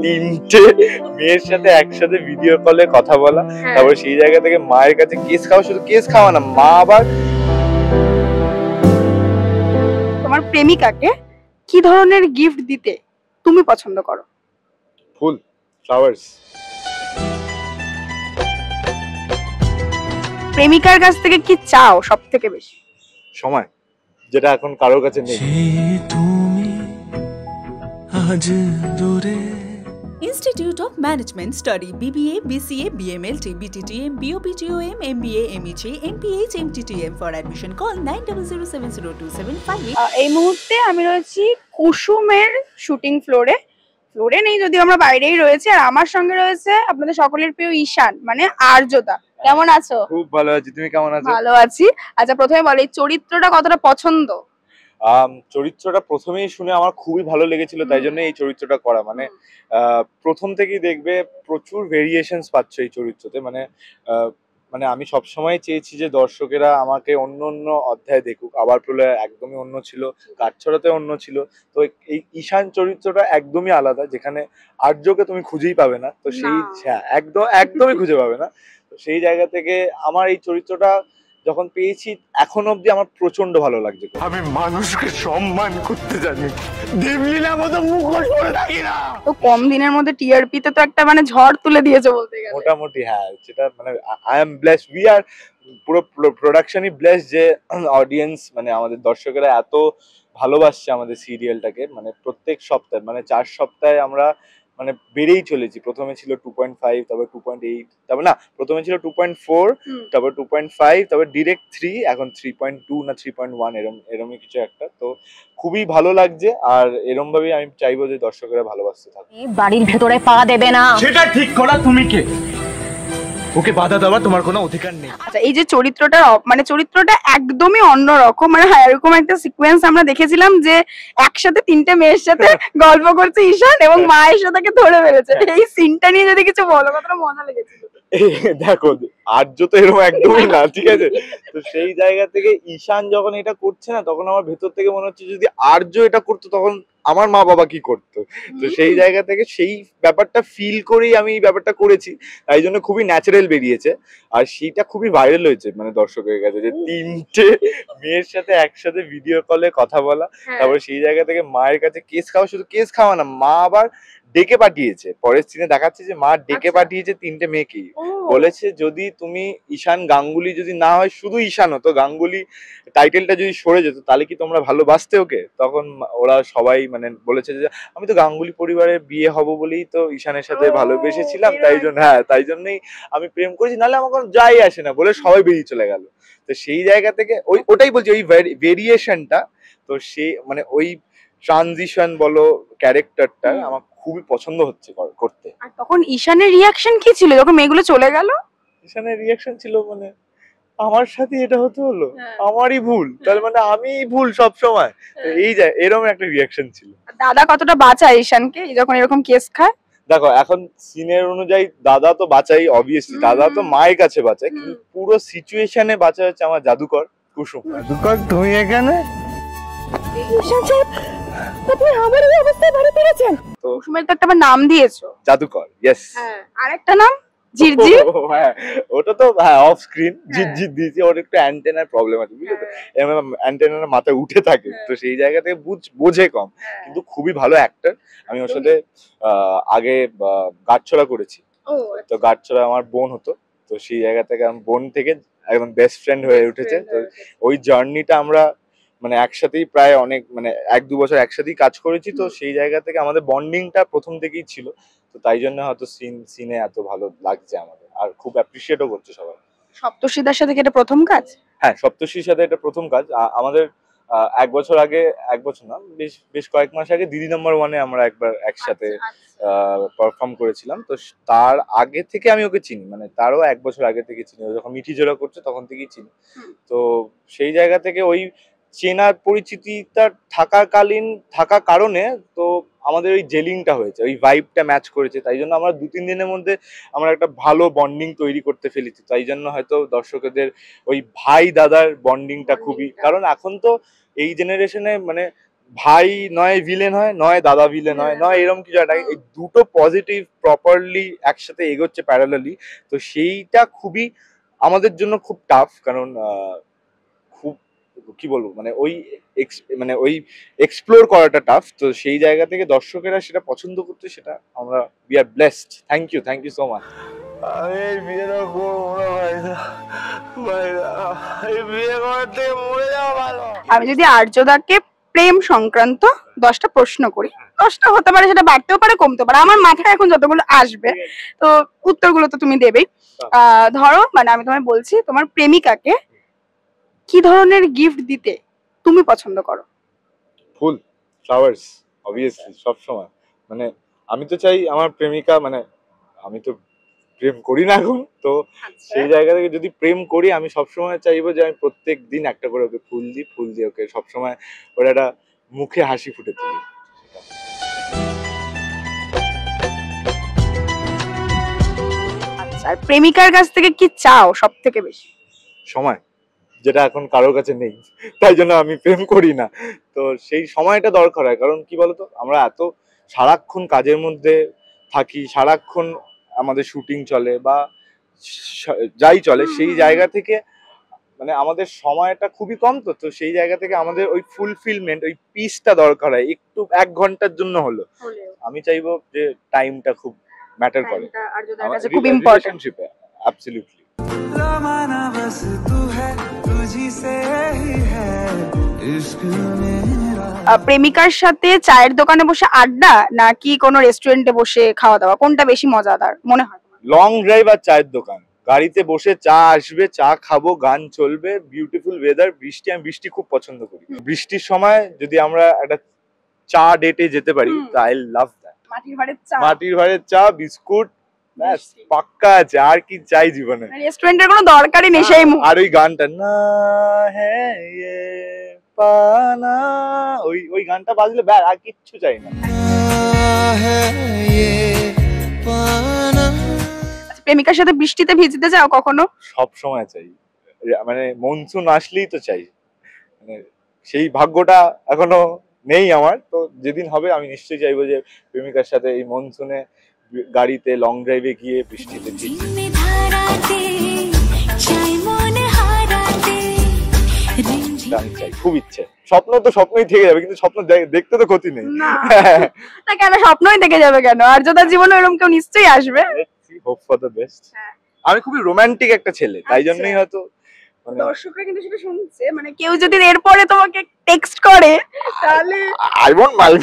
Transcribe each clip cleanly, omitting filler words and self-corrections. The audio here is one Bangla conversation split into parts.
তিনটে মেয়ের সাথে একসাথে ভিডিও কলে কথা বলা, তারপর সেই জায়গা থেকে মায়ের কাছে কেস খাওয়া, শুধু কেস খাওয়া না, মা আবার তোমার প্রেমিকাকে কি ধরনের গিফট দিতে তুমি পছন্দ করো? ফুল, ফ্লাওয়ার্স। প্রেমিকার কাছ থেকে কি চাও সব থেকে বেশি? সময়, যেটা এখন কারোর কাছে নেই। Institute of Management Study BBA, BCA, BMLT, BTTM, BOPTOM, MBA, MEG, MPH, MTTM. For admission call 90070275. এই মুহূর্তে আমি রয়েছি কুসুমের শুটিং ফ্লোরে নেই যদিও আমরা বাইরেই রয়েছে, আর আমার সঙ্গে রয়েছে আপনাদের সকলের প্রিয় ঈশান, মানে আর্যতা। কেমন আছো? খুব ভালো আছি, তুমি কেমন আছো? ভালো আছি। আচ্ছা, প্রথমে বলো এই চরিত্রটা কতটা পছন্দ? চরিত্রটা প্রথমেই শুনে আমার খুবই ভালো লেগেছিল, তাই জন্য এই চরিত্রটা করা। মানে প্রথম থেকেই দেখবে প্রচুর ভেরিয়েশনস পাচ্ছ এই চরিত্রতে। মানে আমি সবসময় চেয়েছি যে দর্শকেরা আমাকে অন্য অন্য অধ্যায় দেখুক। আবার প্রলয় একদমই অন্য ছিল, কাঠছড়াতে অন্য ছিল, তো এই ঈশান চরিত্রটা একদমই আলাদা, যেখানে আর্যকে তুমি খুঁজেই পাবে না। তো সেই একদমই খুঁজে পাবে না। তো সেই জায়গা থেকে আমার এই চরিত্রটা যখন পেয়েছি এখন অব্দি আমার প্রচন্ড ভালো লাগছে। আমি মানুষকে সম্মান করতে জানি, দেবলীলার মতো মুখোশ পরে থাকি না। তো কম দিনের মধ্যে টিআরপি তে তো একটা মানে ঝড় তুলে দিয়েছে বলতে গেলে। মোটামুটি হ্যাঁ, যেটা মানে I am blessed, we are পুরো প্রোডাকশনই ব্লেসড যে অডিয়েন্স মানে আমাদের দর্শকেরা এত ভালোবাসছে আমাদের সিরিয়ালটাকে। মানে প্রত্যেক সপ্তাহে, মানে 4 সপ্তাহে আমরা মানে বেড়েই চলেছি। প্রথমে ছিল 2.5, তারপর 2.8, তারপর না প্রথমে ছিল 2.4, তারপর 2.5, তারপর ডিরেক্ট 3, এখন 3.2 না 3.1 এরমই কিছু একটা। তো খুবই ভালো লাগছে, আর এরম ভাবেই আমি চাইবো যে দর্শকেরা ভালোবাসতে থাকে। বাড়ির ভেতরে পা দেবে না, সেটা ঠিক করা তুমি কে? ওকে বাধা দেওয়ার তোমার কোনো অধিকার নেই। আচ্ছা, এই যে চরিত্রটা একদমই অন্যরকম, মানে এরকম একটা সিকোয়েন্স আমরা দেখেছিলাম যে একসাথে 3টে মেয়ের সাথে গল্প করছে ঈশান এবং মায়ের সাথে ধরে ফেলেছে। এই সিনটা নিয়ে যদি কিছু বলো, কতটা মজা লেগেছিল। দেখো, আর্য তো এরকম একদমই না, ঠিক আছে? তো সেই জায়গা থেকে ঈশান যখন এটা করছে না, তখন আমার ভেতর থেকে মনে হচ্ছে যদি আর্য এটা করতো তখন আমার মা বাবা কি করতো। তো সেই জায়গা থেকে সেই ব্যাপারটা ফিল করেই আমি এই ব্যাপারটা করেছি, তাই জন্য খুবই ন্যাচারাল বেরিয়েছে। আর সেইটা খুবই ভাইরাল হয়েছে মানে দর্শকের কাছে, যে 3টে মেয়ের সাথে একসাথে ভিডিও কলে কথা বলা, তারপর সেই জায়গা থেকে মায়ের কাছে কেস খাওয়া, শুধু কেস খাওয়া না, মা আবার ডেকে পাঠিয়েছে। পরের সিনে দেখাচ্ছে যে মা ডেকে পাঠিয়েছে 3টে মেয়েকেই, বলেছে যদি তুমি ঈশান গাঙ্গুলি যদি না হয়, শুধু ঈশান হতো, গাঙ্গুলি টাইটেলটা যদি সরে যেত, তাহলে কি তোমরা ভালোবাসতে ওকে? তখন ওরা সবাই মানে বলেছে যে আমি তো গাঙ্গুলি পরিবারে বিয়ে হব বলেই তো ঈশানের সাথে ভালোবেসেছিলাম, তাই জন্যই আমি প্রেম করেছি, নাহলে আমার কোনো যাই আসে না, বলে সবাই বেরিয়ে চলে গেল। তো সেই জায়গা থেকে ওটাই বলছি, ওই ভেরিয়েশনটা, তো সে মানে ওই ট্রানজিশন বলো ক্যারেক্টারটা আমার খুবই পছন্দ হচ্ছে করতে। আর তখন ঈশানের রিয়াকশন কি ছিল যখন মেয়েগুলো চলে গেল? ঈশানের রিয়াকশন ছিল মানে আমার সাথে এটা হতে হলো, আমারই ভুল, তার মানে আমিই ভুল সব সময়। তো এই যে এরকম একটা রিয়াকশন ছিল। দাদা কতটা বাঁচায় ঈশানকে যখন এরকম কেস খায়? দেখো, এখন সিনের অনুযায়ী দাদা তো বাঁচাই, অবভিয়াসলি দাদা তো মায়ের কাছে বাঁচায়, কিন্তু পুরো সিচুয়েশনে বাঁচা হচ্ছে আমার জাদুকর কুসুম। জাদুকর তুমি এখানে? ঈশান সাহেব, আপনি আমার এই অবস্থায় বাড়ি ফিরেছেন? তো কুসুমের তো একটা নাম দিয়েছো, জাদুকর। ইয়েস, আরেকটা নাম ঝিরঝির। হ্যাঁ, ওটা তো অফ স্ক্রিন ঝিরঝির দিয়েছি, ওর একটু অ্যান্টেনার প্রবলেম আছে, বুঝলে তো, অ্যান্টেনার মাথায় উঠে থাকে, তো সেই জায়গা থেকে বোঝে কম, কিন্তু খুবই ভালো অ্যাক্টর। আমি ওর সাথে আগে গাছছড়া করেছি, তো গাছছড়া আমার বোন হতো, তো সেই জায়গা থেকে আমি বোন থেকে একদম বেস্ট ফ্রেন্ড হয়ে উঠেছে। তো ওই জার্নিটা আমরা মানে একসাথেই প্রায় অনেক মানে 1-2 বছর একসাথেই কাজ করেছি। তো সেই জায়গা থেকে আমাদের বন্ডিংটা প্রথম থেকেই ছিল, তো তাই জন্য হয়তো সিনে এত ভালো লাগছে আমাদের, আর খুব অ্যাপ্রিসিয়েটও করছে সবাই। সপ্তর্ষিদার সাথে কি এটা প্রথম কাজ? হ্যাঁ, সপ্তর্ষির সাথে এটা প্রথম কাজ আমাদের। 1 বছর আগে, 1 বছর না, বেশ কয়েক মাস আগে দিদি নম্বর 1-এ আমরা একবার একসাথে পারফর্ম করেছিলাম। তো তার আগে থেকে আমি ওকে চিনি, মানে তারও 1 বছর আগে থেকে চিনি, ও যখন মিঠি জোড়া করছে তখন থেকেই চিনি। তো সেই জায়গা থেকে ওই চেনার পরিচিতিটা থাকার কারণে তো আমাদের ওই জেলিংটা হয়েছে, ওই ভাইবটা ম্যাচ করেছে, তাই জন্য আমরা 2-3 দিনের মধ্যে আমরা একটা ভালো বন্ডিং তৈরি করতে ফেলেছি। তাই জন্য হয়তো দর্শকদের ওই ভাই দাদার বন্ডিংটা খুবই, কারণ এখন তো এই জেনারেশনে মানে ভাই নয় ভিলেন হয়, নয় দাদা ভিলেন হয়, নয় এরকম কিছু একটা, এই দুটো পজিটিভ প্রপারলি একসাথে এগোচ্ছে প্যারালালি। তো সেইটা খুবই আমাদের জন্য খুব টাফ, কারণ খুব কি বলবো মানে মানে ওই এক্সপ্লোর করাটা টাফ। তো সেই জায়গা থেকে দর্শকেরা সেটা পছন্দ করতে, সেটা আমরা we are blessed. Thank you so much. আমি এই বিয়েটা করবো না ভাই, এই বিয়ে করতে মরে যাওয়া ভালো। আমি যদি আর্যদাকে প্রেম সংক্রান্ত 10টা প্রশ্ন করি, 10টা হতে পারে, সেটা বাড়তেও পারে কমতেও পারে, আমার মাথায় এখন যতগুলো আসবে তো উত্তরগুলো তো তুমি দেবেই। ধরো মানে আমি তোমায় বলছি, তোমার প্রেমিকাকে কি ধরনের গিফট দিতে তুমি পছন্দ করো? ফুল, ফ্লাওয়ার্স, অবভিয়াসলি সব সময়। মানে আমি তো চাই আমার প্রেমিকা, মানে আমি তো প্রেম করি না এখন, তো সেই জায়গা থেকে যদি প্রেম করি আমি সবসময় চাইবো যে আমি প্রত্যেক দিন একটা করে ওকে ফুল দিই ওকে সবসময় ওর একটা মুখে হাসি ফুটে তুলি। আচ্ছা, আর প্রেমিকার কাছ থেকে কি চাও সব থেকে বেশি? সময়, যেটা এখন কারোর কাছে নেই, তাই জন্য আমি প্রেম করি না। তো সেই সময়টা দরকার হয়, কারণ কি বলতো আমরা এত সারাক্ষণ কাজের মধ্যে থাকি, সারাক্ষণ আমাদের শুটিং চলে বা যাই চলে, সেই জায়গা থেকে মানে আমাদের সময়টা খুবই কম। তো সেই জায়গা থেকে আমাদের ওই ফুলফিলমেন্ট, ওই পিসটা দরকার হয়, একটু 1 ঘন্টার জন্য হলো। আমি চাইবো যে টাইমটা খুব ম্যাটার করে খুব ইম্পর্টেন্ট রিলেশনশিপে। অ্যাবসলিউটলি। প্রেমিকার সাথে চায়ের দোকানে বসে আড্ডা নাকি কোনো রেস্টুরেন্টে বসে খাওয়া দাওয়া, কোনটা বেশি মজাদার মনে হয়? লং ড্রাইভ আর চায়ের দোকান, গাড়িতে বসে চা আসবে, চা খাবো, গান চলবে, বিউটিফুল ওয়েদার, বৃষ্টি, আমি বৃষ্টি খুব পছন্দ করি। বৃষ্টির সময় যদি আমরা একটা চা ডেটে যেতে পারি, আই লাভ দ্যাট। মাটির ভাড়ের চা, বিস্কুট, ব্যাস পাক্কা আছে, আর কি চাই জীবনে? রেস্টুরেন্টের কোনো দরকারই নেই সেই মুহূর্তে। আর ওই গানটা না হ্যাঁ ইয়ে পানা, ওই গানটা বাজলে ব্যাস আর কিচ্ছু চাই না। প্রেমিকার সাথে বৃষ্টিতে ভিজতে যাও কখনো? সব সময় চাই, মানে মনসুন আসলেই তো চাই, মানে সেই ভাগ্যটা এখনো নেই আমার। তো যেদিন হবে আমি নিশ্চয়ই চাইবো যে প্রেমিকার সাথে এই মনসুনে গাড়িতে লং ড্রাইভে গিয়ে বৃষ্টিতে ভিজতে। আমি চাই, খুব ইচ্ছে। স্বপ্ন তো স্বপ্নই থেকে যাবে, কিন্তু স্বপ্ন দেখতে তো ক্ষতি নেই। না কেন স্বপ্নই থেকে যাবে কেন? আর্যদার জীবনে এরকম কেউ নিশ্চয়ই আসবে। Hope for the best. আমি খুবই রোমান্টিক একটা ছেলে, তাই জন্যই হয়তো দর্শকরা কিন্তু সেটা শুনছে, মানে কেউ যদি এরপরে তোমাকে টেক্সট করে তাহলে আই ওয়ন্ট মাইন্ড।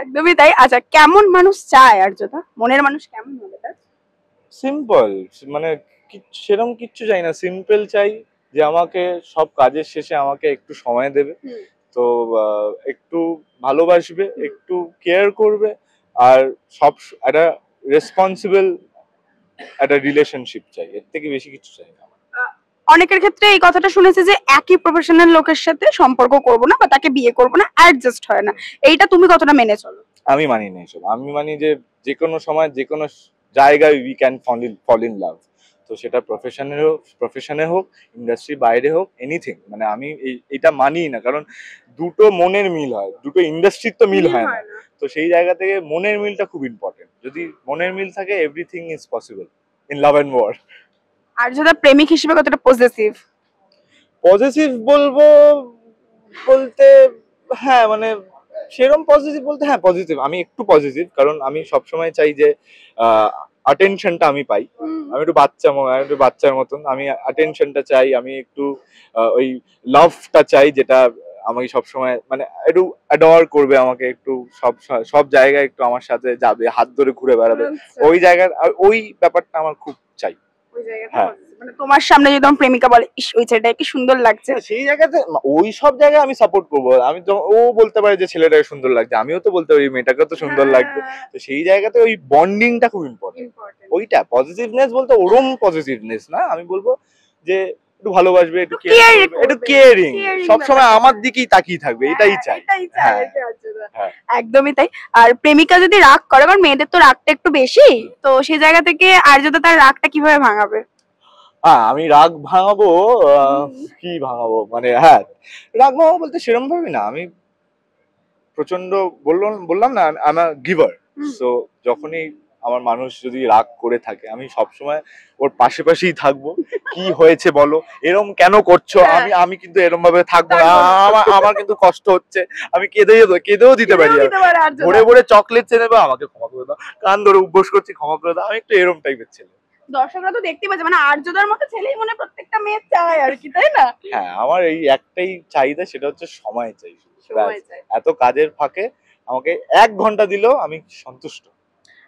একদমই তাই। আচ্ছা, কেমন মানুষ চায় আর্যদা? মনের মানুষ কেমন হবে তার? সিম্পল, মানে সেরকম কিচ্ছু চাই না, সিম্পল চাই যে আমাকে সব কাজের শেষে আমাকে একটু সময় দেবে, তো একটু ভালোবাসবে, একটু কেয়ার করবে, আর সব একটা রেসপন্সিবল একটা রিলেশনশিপ চাই, এর থেকে বেশি কিছু চাই না। অনেকের ক্ষেত্রে এই কথাটা শুনেছে যে একই প্রফেশনাল লোকের সাথে সম্পর্ক করব না বা তাকে বিয়ে করব না, অ্যাডজাস্ট হয় না। এইটা তুমি কতটা মেনে চলো? আমি মানি না এসব। আমি মানি যে কোনো সময় যে কোনো জায়গায় we can fall in love. তো সেটা প্রফেশনে হোক, ইন্ডাস্ট্রির বাইরে হোক, এনিথিং। মানে আমি এটা মানি না, কারণ দুটো মনের মিল হয়, দুটো ইন্ডাস্ট্রির তো মিল হয় না। তো সেই জায়গা থেকে মনের মিলটা খুব ইম্পর্টেন্ট। যদি মনের মিল থাকে, everything is possible in love and war. আর্যদা প্রেমিক হিসেবে কতটা পজেসিভ? বলতে হ্যাঁ, মানে সেরকম পজিটিভ বলতে হ্যাঁ পজিটিভ, আমি একটু পজিটিভ, কারণ আমি সবসময় চাই যে অ্যাটেনশনটা আমি পাই। আমি একটু বাচ্চার মতন, আমি অ্যাটেনশনটা চাই, আমি একটু ওই লাভটা চাই, যেটা আমাকে সবসময় মানে একটু অ্যাডর করবে, আমাকে একটু সব জায়গায় একটু আমার সাথে যাবে, হাত ধরে ঘুরে বেড়াবে, ওই জায়গার ওই ব্যাপারটা আমার খুব চাই। হ্যাঁ, মানে তোমার সামনে যদি তোমার প্রেমিকা বলে ইস ওই ছেলেটা কি সুন্দর লাগছে, সেই জায়গাতে ওই সব জায়গায় আমি সাপোর্ট করবো। আমি তো ও বলতে পারে যে ছেলেটাকে সুন্দর লাগছে, আমিও তো বলতে পারি মেয়েটাকে তো সুন্দর লাগছে। তো সেই জায়গাতে ওই বন্ডিংটা খুব ইম্পর্টেন্ট। ওইটা পজিটিভনেস বলতে ওরম পজিটিভনেস না, আমি বলবো যে একটু ভালোবাসবে, একটু কেয়ারিং, সবসময় আমার দিকেই তাকিয়ে থাকবে, এটাই চাই। হ্যাঁ, একদমই তাই। আর প্রেমিকা যদি রাগ করে, কারণ মেয়েদের তো রাগটা একটু বেশি, তো সেই জায়গা থেকে আর্যদা তার রাগটা কিভাবে ভাঙাবে? হ্যাঁ আমি রাগ ভাঙাবো, কি ভাঙাবো মানে, হ্যাঁ রাগ ভাঙাবো বলতে সেরকম ভাবে না, আমি প্রচন্ড বললাম না আমার গিভার। সো যখনই আমার মানুষ যদি রাগ করে থাকে আমি সবসময় ওর পাশেই থাকবো। কি হয়েছে বলো, এরম কেন করছো, আমি কিন্তু এরম ভাবে থাকবো না, আমার কিন্তু কষ্ট হচ্ছে, আমি কেঁদেও দিতে পারি, ভরে ভরে চকলেট চেনে বা আমাকে ক্ষমা করে দাও, কান ধরে উপোস করছি ক্ষমা করে দাও, আমি একটু এরম টাইপের ছেলে। দর্শকরা তো দেখতে পাচ্ছে মানে আর্যদার মতো ছেলেই মনে প্রত্যেকটা মেয়ে চায় আর কি, তাই না? হ্যাঁ আমার এই একটাই চাহিদা, সেটা হচ্ছে সময় চাই। এত কাজের ফাঁকে আমাকে 1 ঘন্টা দিলেও আমি সন্তুষ্ট।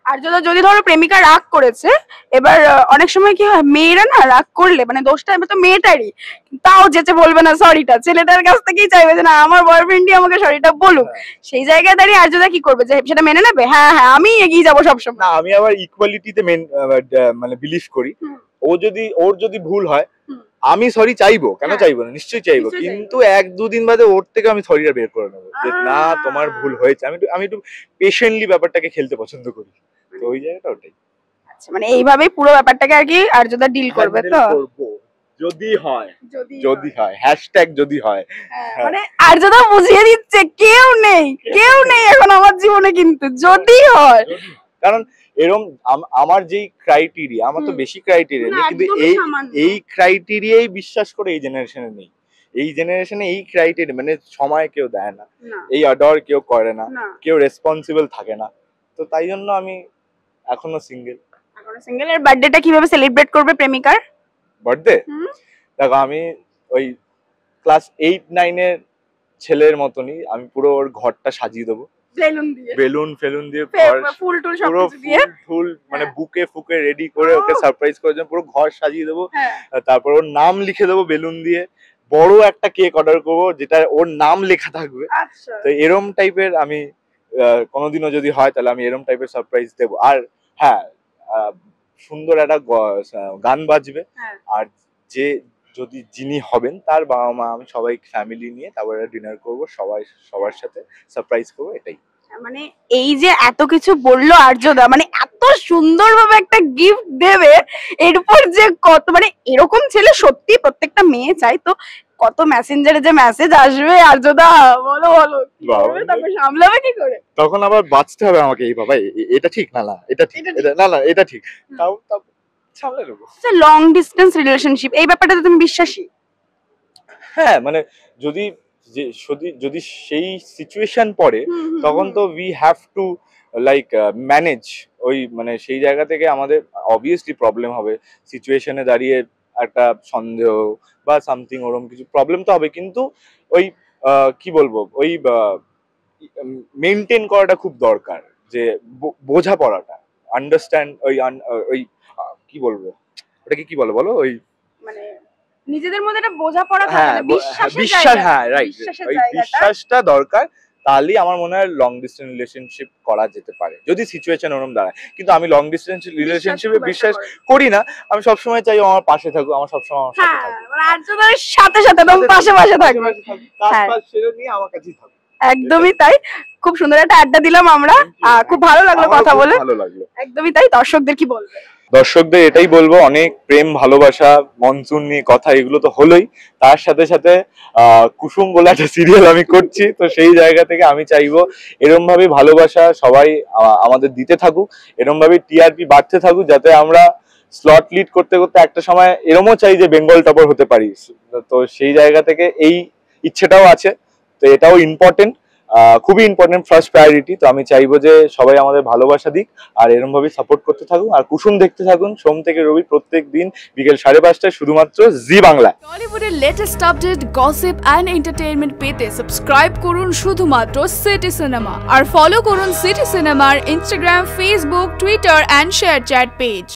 আর্যদা যদি ধরো প্রেমিকা রাগ করেছে, এবার অনেক সময় কি হয় মেয়েরা না রাগ করলে মানে দোষটা এবার তো মেয়েটারই, তাও যেচে বলবে না সরিটা, ছেলেটার কাছ থেকেই চাইবে যে না আমার বয়ফ্রেন্ডই আমাকে সরিটা বলুক। সেই জায়গায় দাঁড়িয়ে আর্যদা কি করবে, যে সেটা মেনে নেবে? হ্যাঁ হ্যাঁ আমি এগিয়ে যাবো সবসময়। না আমি আবার ইকুয়ালিটিতে মানে বিলিভ করি। ওর যদি ভুল হয় আমি সরি চাইবো, কেন চাইবো না, নিশ্চয়ই চাইবো, কিন্তু 1-2 দিন বাদে ওর থেকে আমি সরিটা বের করে নেবো যে না তোমার ভুল হয়েছে। আমি একটু পেশেন্টলি ব্যাপারটাকে খেলতে পছন্দ করি, তো ওই জায়গাটা ওটাই। আচ্ছা মানে এইভাবেই পুরো ব্যাপারটাকে আর কি আর্যদা ডিল করবে তো, যদি হয় হ্যাশট্যাগ যদি হয়। মানে আর্যদা বুঝিয়ে দিচ্ছে কেউ নেই এখন আমার জীবনে, কিন্তু যদি হয়। কারণ এরকম আমার যেই ক্রাইটেরিয়া, আমার তো বেশি ক্রাইটেরিয়া নেই, কিন্তু এই ক্রাইটেরিয়াই বিশ্বাস করে এই জেনারেশনে নেই। এই জেনারেশনে এই ক্রাইটেরিয়া মানে সময় কেউ দেয় না, এই অর্ডার কেউ করে না, কেউ রেসপন্সিবল থাকে না, তো তাই জন্য আমি এখনো সিঙ্গেল। এর বার্থডেটা কিভাবে সেলিব্রেট করবে প্রেমিকার বার্থডে? দেখো আমি ওই ক্লাস 8-9 এর ছেলের মতনই আমি পুরো ওর ঘরটা সাজিয়ে দেবো, বেলুন ফেলুন দিয়ে, ফুল মানে বুকে ফুকে রেডি করে ওকে সারপ্রাইজ করার জন্য পুরো ঘর সাজিয়ে দেবো। তারপর ওর নাম লিখে দেবো বেলুন দিয়ে, বড় একটা কেক অর্ডার করবো যেটা ওর নাম লেখা থাকবে। তো এরম টাইপের আমি কোনোদিনও যদি হয় তাহলে আমি এরম টাইপের সারপ্রাইজ দেবো। আর হ্যাঁ সুন্দর একটা গান বাজবে, আর যিনি হবেন তার বাবা মা আমি সবাই ফ্যামিলি নিয়ে তারপরে ডিনার করবো, সবার সাথে সারপ্রাইজ করবো, এটাই। মানে এই যে এত কিছু বললো আর্যদা, মানে এত সুন্দরভাবে একটা গিফট দেবে, এরপর যে কত মানে এরকম ছেলে সত্যি প্রত্যেকটা মেয়ে চাই, তো কত মেসেঞ্জারে যে মেসেজ আসবে আর্যদা বলো তারপর সামলাবে কি করে? তখন আবার বাঁচতে হবে আমাকে, এই বাবা এটা ঠিক না, এটা ঠিক, না এটা ঠিক, তাও সামলে নেবো। লং ডিস্টেন্স রিলেশনশিপ এই ব্যাপারটাতে তুমি বিশ্বাসী? হ্যাঁ মানে যদি সেই সিচুয়েশন পড়ে তখন তো we have to like manage, ওই মানে সেই জায়গা থেকে আমাদের অবভিয়াসলি প্রবলেম হবে, সিচুয়েশনে দাঁড়িয়ে একটা সন্দেহ বা সামথিং ওরকম কিছু প্রবলেম তো হবে, কিন্তু ওই কি বলবো ওই মেনটেন করাটা খুব দরকার, যে বোঝাপড়াটা, আন্ডারস্ট্যান্ড, ওই কি বলবো ওটাকে কি বলো ওই মানে নিজেদের মধ্যে একটা বোঝাপড়া থাকে, বিশ্বাস, হ্যাঁ রাইট, ওই বিশ্বাসটা দরকার, তাহলেই আমার মনে হয় লং ডিস্টেন্স রিলেশনশিপ করা যেতে পারে যদি সিচুয়েশন ওরকম দাঁড়ায়। কিন্তু আমি লং ডিস্টেন্স রিলেশনশিপে বিশ্বাস করি না, আমি সবসময় চাই আমার পাশে থাকুক, আমার সবসময় আমার সাথে থাকুক, সাথে একদম পাশে থাকবে, কাজ সেরে নিয়ে আমার কাছেই থাকুক। একদমই তাই। খুব সুন্দর একটা আড্ডা দিলাম আমরা, খুব ভালো লাগলো কথা বলে, ভালো লাগলো। একদমই তাই। দর্শকদের কি বলবে? দর্শকদের এটাই বলবো, অনেক প্রেম ভালোবাসা মনসুন নিয়ে কথা, এগুলো তো হলোই, তার সাথে সাথে কুসুম বলে একটা সিরিয়াল আমি করছি, তো সেই জায়গা থেকে আমি চাইবো এরম ভাবে ভালোবাসা সবাই আমাদের দিতে থাকুক, এরম ভাবে টিআরপি বাড়তে থাকুক, যাতে আমরা স্লট লিড করতে করতে একটা সময় এরমও চাই যে বেঙ্গল টপার হতে পারি। তো সেই জায়গা থেকে এই ইচ্ছেটাও আছে, তো এটাও ইম্পর্টেন্ট, খুবই ইম্পর্টেন্ট, ফার্স্ট প্রায়োরিটি। তো আমি চাইবো যে সবাই আমাদের ভালোবাসা দিক আর এরকম ভাবে সাপোর্ট করতে থাকুন, আর কুসুম দেখতে থাকুন সোম থেকে রবি প্রত্যেক দিন বিকেল 5:30টায় শুধুমাত্র জি বাংলায়। টলিউডের latest update, gossip and entertainment পেতে সাবস্ক্রাইব করুন শুধুমাত্র সিটি সিনেমা, আর ফলো করুন সিটি সিনেমার Instagram, Facebook, Twitter and ShareChat page.